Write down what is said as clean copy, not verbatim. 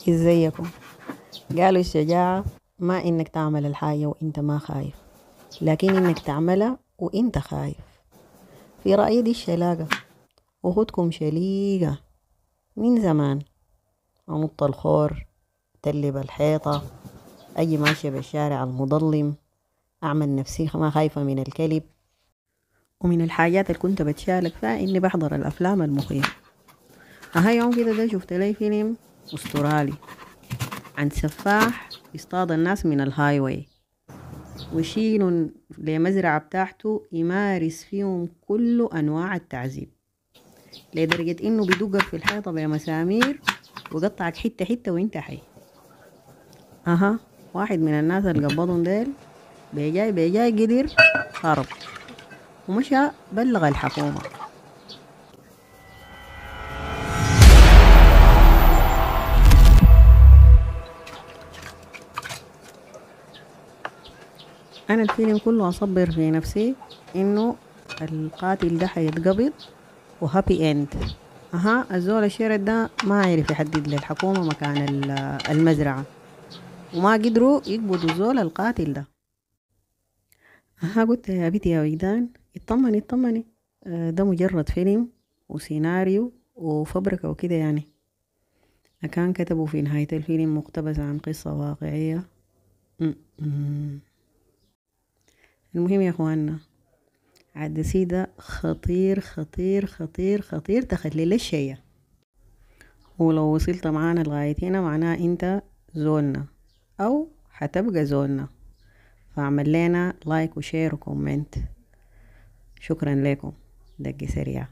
ازيكم؟ قالوا الشجاعة ما انك تعمل الحاجة وانت ما خايف، لكن انك تعملها وانت خايف. في رأيي دي الشلاقة، وخدكم شليقة من زمان. أنط الخور، تلب الحيطة، أجي ماشية بالشارع المظلم، أعمل نفسي ما خايفة من الكلب. ومن الحاجات اللي كنت بتشارك فيها إني بحضر الأفلام المخيفة. أها يوم كده ده شفت لي فيلم أسترالي عن سفاح يصطاد الناس من الهاي واي ويشيلوا لمزرعة بتاعته يمارس فيهم كل أنواع التعذيب، لدرجة إنه بيدقك في الحيطة بمسامير ويقطعك حتة حتة وإنت حي. أها واحد من الناس اللي قبضهم ديل بيجاي قدر هرب ومشى بلغ الحكومة. أنا الفيلم كله أصبر في نفسي إنه القاتل ده حيتقبض وهابي اند. أها الزول الشرد ده ما عرف يحدد للحكومة مكان المزرعة، وما قدروا يقبضوا الزول القاتل ده. أها قلت يا بنتي يا وجدان اطمني اطمني، ده مجرد فيلم وسيناريو وفبركة وكده يعني. كان كتبوا في نهاية الفيلم مقتبس عن قصة واقعية. م- م. المهم يا اخواننا، عدسي ده خطير خطير خطير خطير تخلي للشيء، ولو وصلت معانا لغاية هنا معناه انت زولنا او حتبقى زولنا. فاعمل لنا لايك وشير وكومنت. شكرا لكم. دقي سريع.